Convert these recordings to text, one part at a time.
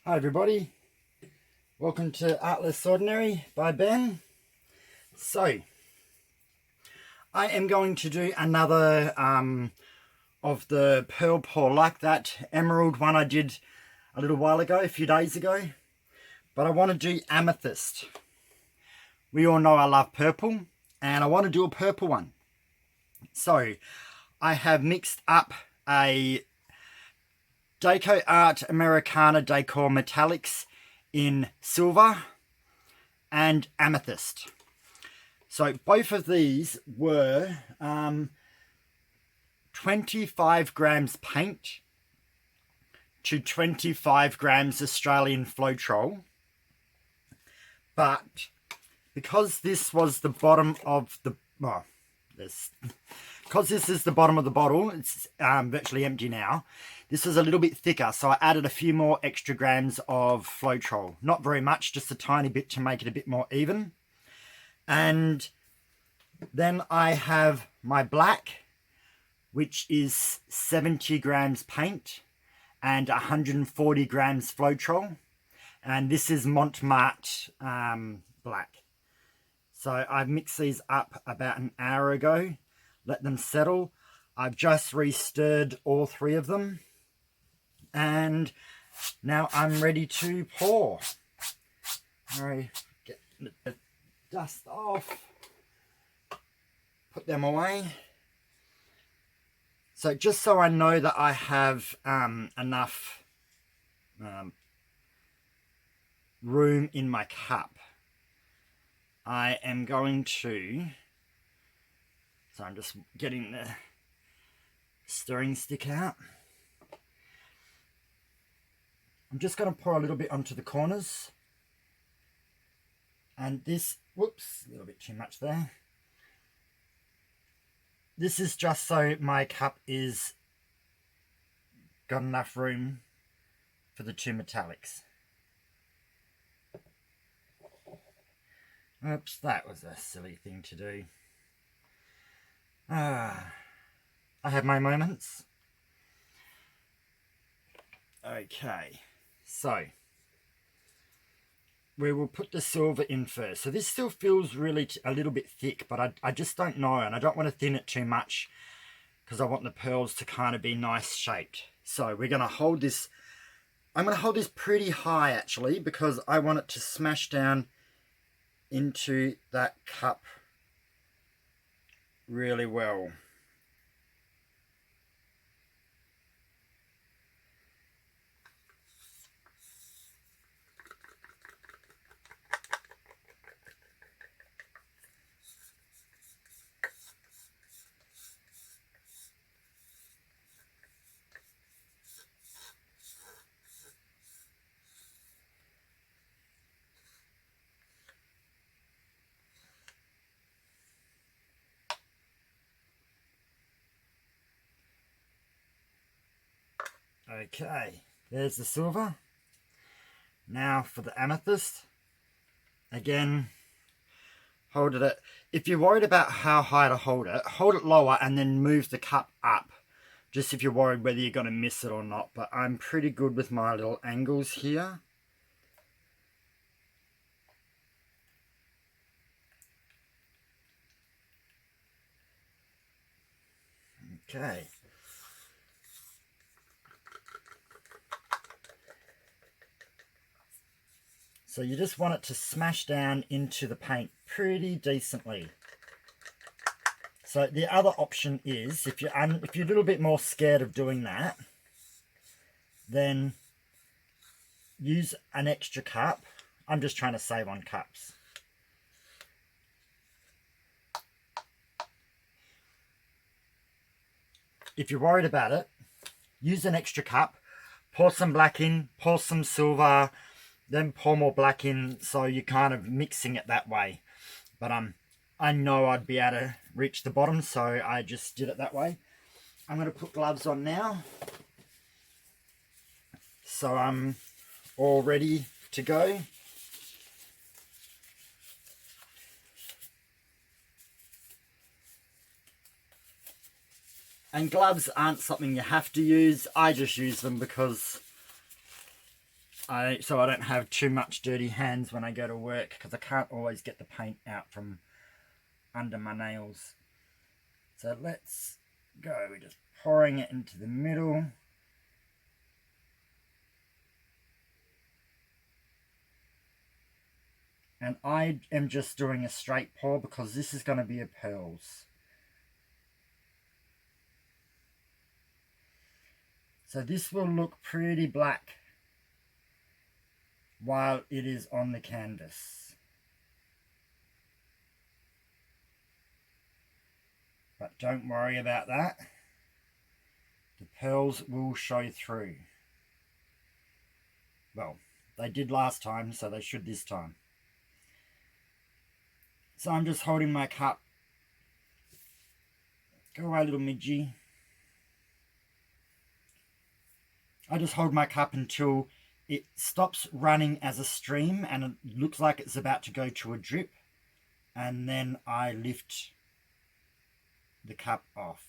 Hi everybody, welcome to Artless Ordinary by Ben. So, I am going to do another of the pearl pour, like that emerald one I did a little while ago, a few days ago. But I want to do amethyst. We all know I love purple, and I want to do a purple one. So, I have mixed up a decoart Americana decor metallics in silver and amethyst. So both of these were 25 grams paint to 25 grams Australian floetrol. But because this was the bottom of the because this is the bottom of the bottle, it's virtually empty now. This is a little bit thicker, so I added a few more extra grams of floetrol. Not very much, just a tiny bit to make it a bit more even. And then I have my black, which is 70 grams paint and 140 grams floetrol. And this is marte black. So I've mixed these up about an hour ago, let them settle. I've just re-stirred all three of them. And now I'm ready to pour. All right, get the dust off. Put them away. So just so I know that I have enough room in my cup, I am going to, so I'm just getting the stirring stick out. I'm just going to pour a little bit onto the corners. And this, whoops, a little bit too much there. This is just so my cup is got enough room for the two metallics. Oops, that was a silly thing to do. I have my moments. Okay, so we will put the silver in first. So this still feels really a little bit thick, but I just don't know, and I don't want to thin it too much because I want the pearls to kind of be nice shaped. So we're going to hold this, I'm going to hold this pretty high actually, because I want it to smash down into that cup really well. Okay, there's the silver. Now for the amethyst. Again, hold it at, if you're worried about how high to hold it lower and then move the cup up. Just if you're worried whether you're going to miss it or not. But I'm pretty good with my little angles here. Okay. So you just want it to smash down into the paint pretty decently. So the other option is, if you're a little bit more scared of doing that, then use an extra cup. I'm just trying to save on cups. If you're worried about it, use an extra cup, pour some black in, pour some silver, then pour more black in, so you're kind of mixing it that way. But I know I'd be able to reach the bottom, so I just did it that way. I'm going to put gloves on now. So I'm all ready to go. And gloves aren't something you have to use. I just use them because so I don't have too much dirty hands when I go to work, because I can't always get the paint out from under my nails. So let's go. We're just pouring it into the middle. And I am just doing a straight pour because this is going to be a pearls. So this will look pretty black while it is on the canvas. But don't worry about that. The pearls will show through. Well, they did last time, so they should this time. So I'm just holding my cup. Go away, little midgie. I just hold my cup until it stops running as a stream and it looks like it's about to go to a drip. And then I lift the cup off.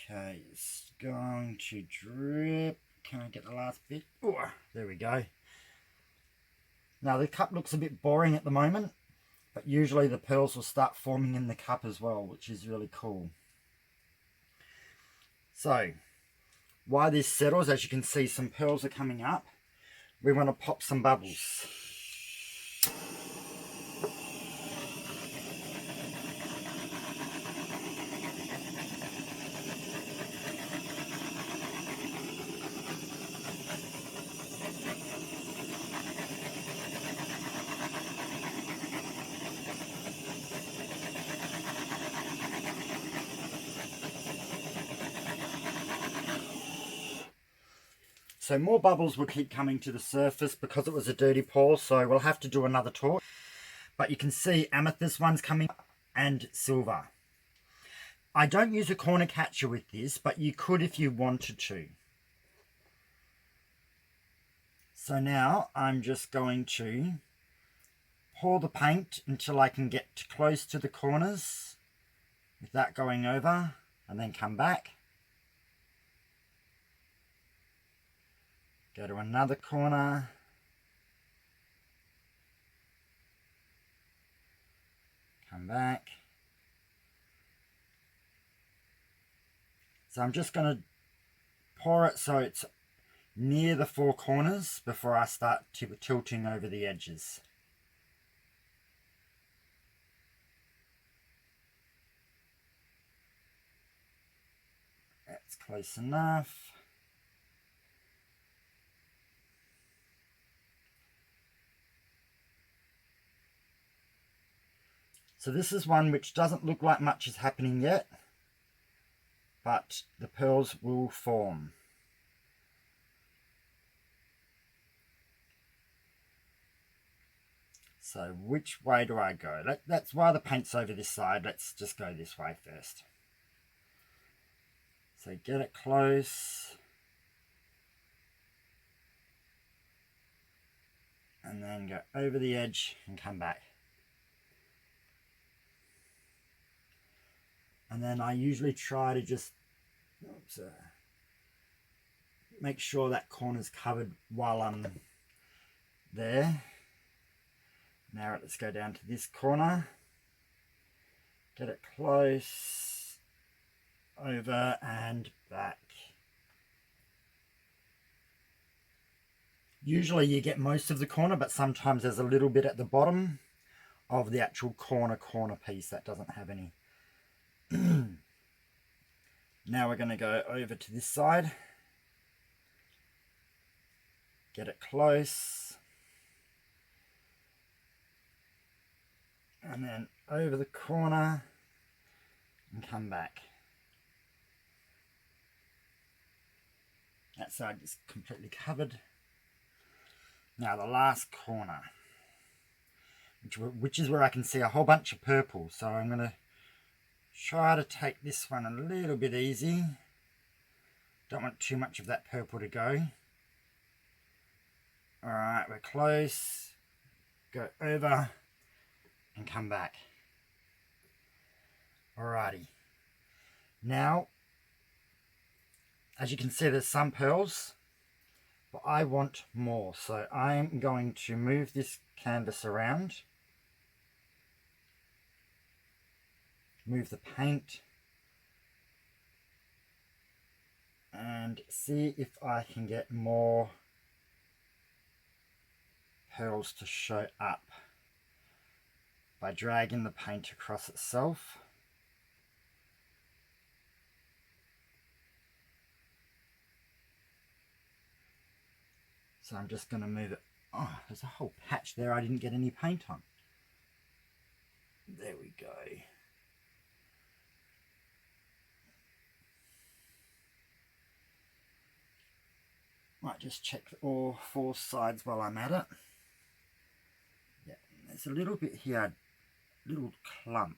Okay, it's going to drip. Can I get the last bit? Oh, there we go. Now the cup looks a bit boring at the moment, but usually the pearls will start forming in the cup as well, which is really cool. So, while this settles, as you can see, some pearls are coming up. We want to pop some bubbles. So more bubbles will keep coming to the surface because it was a dirty pour, so we'll have to do another torch. But you can see amethyst ones coming up and silver. I don't use a corner catcher with this, but you could if you wanted to. So now I'm just going to pour the paint until I can get close to the corners with that going over, and then come back. Go to another corner. Come back. So I'm just going to pour it so it's near the four corners before I start tilting over the edges. That's close enough. So this is one which doesn't look like much is happening yet, but the pearls will form. So which way do I go? That's why the paint's over this side. Let's just go this way first. So get it close. And then go over the edge and come back. And then I usually try to just make sure that corner's covered while I'm there. Now let's go down to this corner. Get it close. Over and back. Usually you get most of the corner, but sometimes there's a little bit at the bottom of the actual corner piece that doesn't have any. Now we're going to go over to this side, get it close, and then over the corner and come back. That side is completely covered. Now the last corner, which is where I can see a whole bunch of purple, so I'm going to try to take this one a little bit easy. Don't want too much of that purple to go. Alright, we're close. go over and come back. Alrighty. Now, as you can see, there's some pearls, but I want more. So I'm going to move this canvas around, move the paint, and see if I can get more pearls to show up by dragging the paint across itself. So I'm just going to move it. Oh, there's a whole patch there I didn't get any paint on. There we go. Might just check all four sides while I'm at it. Yeah, there's a little bit here, little clump.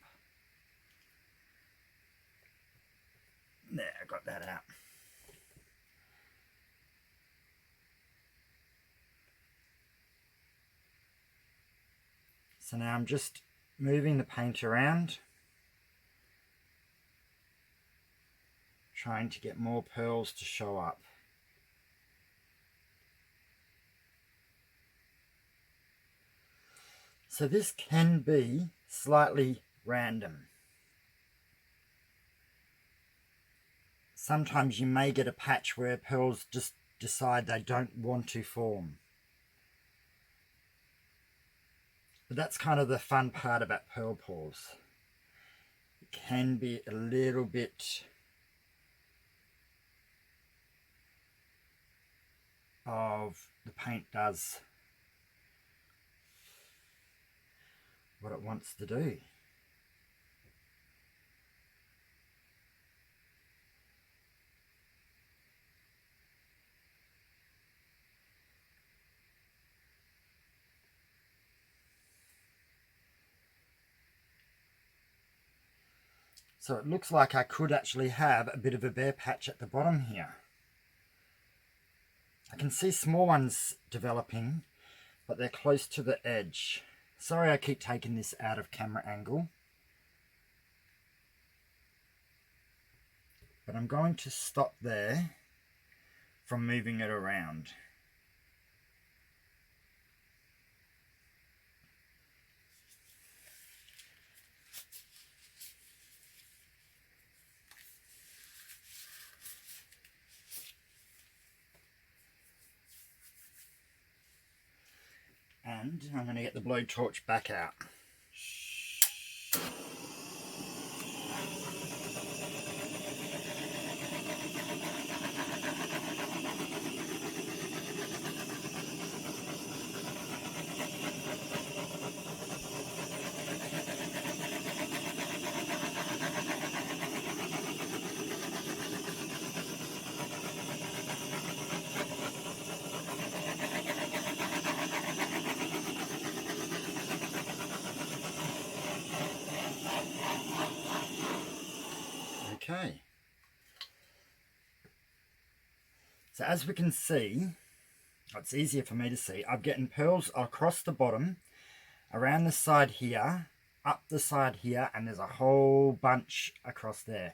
There, I got that out. So now I'm just moving the paint around, trying to get more pearls to show up. So this can be slightly random. Sometimes you may get a patch where pearls just decide they don't want to form. But that's kind of the fun part about pearl pours. It can be a little bit of the paint does what it wants to do. So it looks like I could actually have a bit of a bare patch at the bottom here. I can see small ones developing, but they're close to the edge. Sorry I keep taking this out of camera angle. But I'm going to stop there from moving it around. And I'm going to get the blowtorch back out. Okay, so as we can see, it's easier for me to see, I'm getting pearls across the bottom, around the side here, up the side here, and there's a whole bunch across there.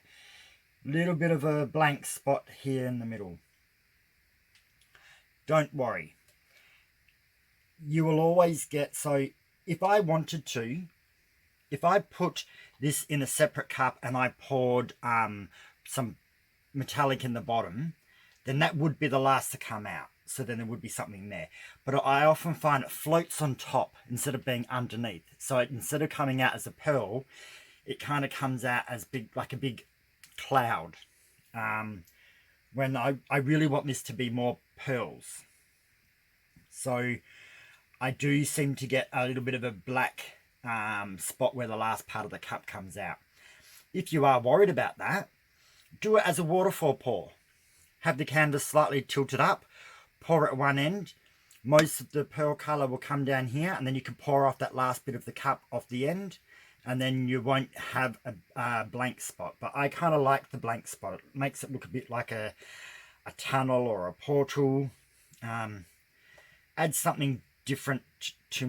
Little bit of a blank spot here in the middle. Don't worry. You will always get, so if I wanted to, if I put this in a separate cup and I poured some metallic in the bottom, then that would be the last to come out. So then there would be something there. But I often find it floats on top instead of being underneath. So instead of coming out as a pearl, it kind of comes out as big, like a big cloud. When I really want this to be more pearls. So I do seem to get a little bit of a black spot where the last part of the cup comes out. If you are worried about that, do it as a waterfall pour. Have the canvas slightly tilted up, pour at one end, most of the pearl colour will come down here, and then you can pour off that last bit of the cup off the end, and then you won't have a blank spot. But I kind of like the blank spot. It makes it look a bit like a tunnel or a portal. Adds something different to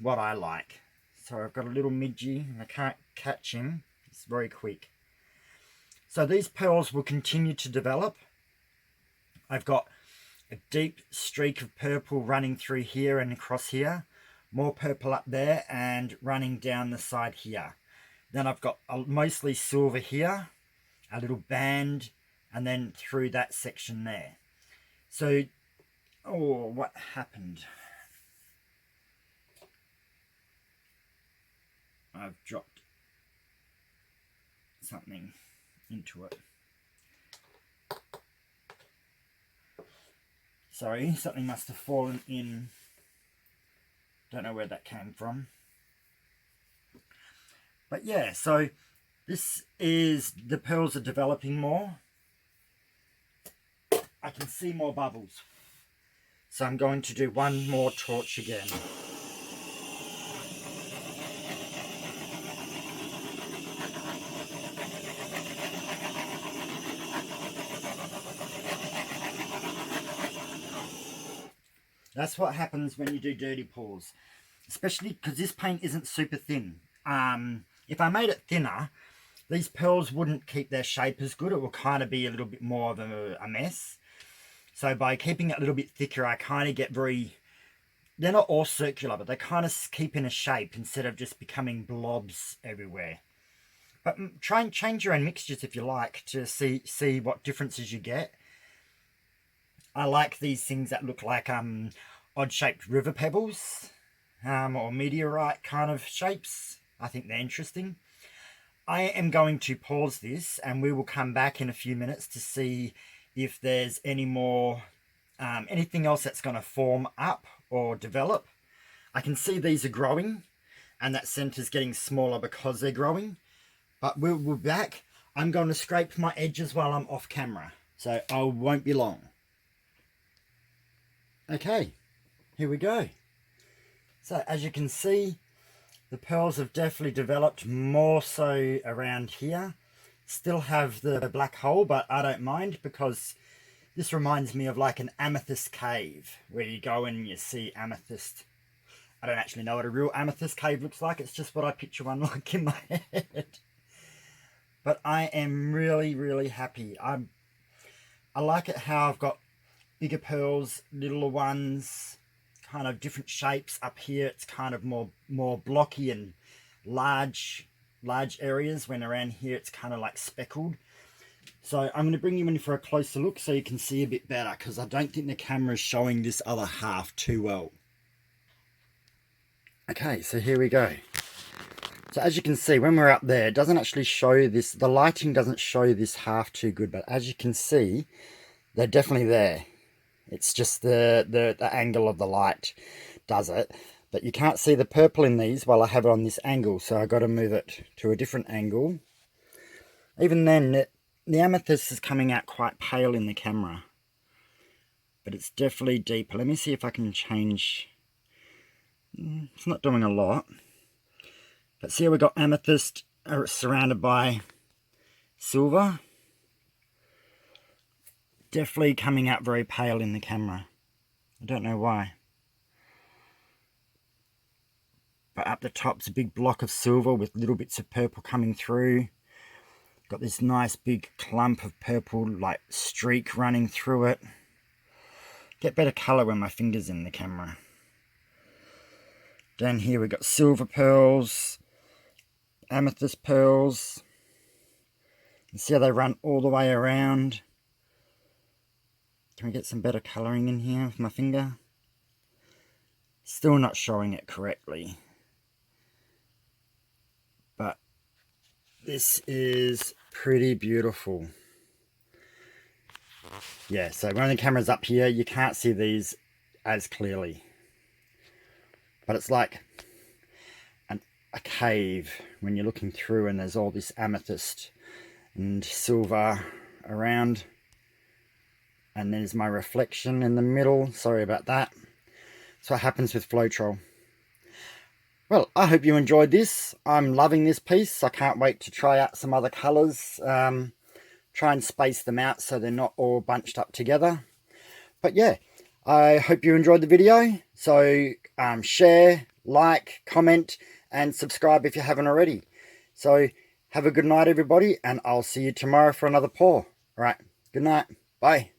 what I like. So I've got a little midgie and I can't catch him. It's very quick. So these pearls will continue to develop. I've got a deep streak of purple running through here and across here. More purple up there and running down the side here. Then I've got mostly silver here, a little band, and then through that section there. So, oh, what happened? I've dropped something into it. Sorry, something must have fallen in. Don't know where that came from. But yeah, so this is, the pearls are developing more. I can see more bubbles. So I'm going to do one more torch again. That's what happens when you do dirty pours. Especially because this paint isn't super thin. If I made it thinner, these pearls wouldn't keep their shape as good. It will kind of be a little bit more of a mess. So by keeping it a little bit thicker, I kind of get very... They're not all circular, but they kind of keep in a shape instead of just becoming blobs everywhere. But try and change your own mixtures if you like to see what differences you get. I like these things that look like odd-shaped river pebbles or meteorite kind of shapes. I think they're interesting. I am going to pause this and we will come back in a few minutes to see if there's any more, anything else that's going to form up or develop. I can see these are growing and that center's getting smaller because they're growing. But we'll be back. I'm going to scrape my edges while I'm off camera. So I won't be long. Okay, here we go. So as you can see, the pearls have definitely developed more so around here. Still have the black hole, but I don't mind because this reminds me of like an amethyst cave where you go and you see amethyst. I don't actually know what a real amethyst cave looks like. It's just what I picture one like in my head. But I am really, really happy. I like it how I've got bigger pearls, littler ones, kind of different shapes. Up here it's kind of more blocky and large areas, when around here it's kind of like speckled. So I'm going to bring you in for a closer look so you can see a bit better, because I don't think the camera is showing this other half too well. Okay, so here we go. So as you can see, when we're up there, it doesn't actually show this, the lighting doesn't show this half too good, but as you can see, they're definitely there. It's just the angle of the light does it. But you can't see the purple in these while I have it on this angle, so I've got to move it to a different angle. Even then, the amethyst is coming out quite pale in the camera. But it's definitely deeper. Let me see if I can change. It's not doing a lot. But see how we've got amethyst surrounded by silver. Definitely coming out very pale in the camera. I don't know why. But up the top's a big block of silver with little bits of purple coming through. Got this nice big clump of purple, like streak running through it. Get better colour when my finger's in the camera. Down here we've got silver pearls, amethyst pearls. You see how they run all the way around. Can we get some better colouring in here with my finger? Still not showing it correctly. But this is pretty beautiful. Yeah, so when the camera's up here, you can't see these as clearly. But it's like a cave when you're looking through and there's all this amethyst and silver around. And there's my reflection in the middle. Sorry about that. That's what happens with floetrol. Well, I hope you enjoyed this. I'm loving this piece. I can't wait to try out some other colours. Try and space them out so they're not all bunched up together. But yeah, I hope you enjoyed the video. So share, like, comment, and subscribe if you haven't already. So have a good night, everybody, and I'll see you tomorrow for another pour. All right, good night. Bye.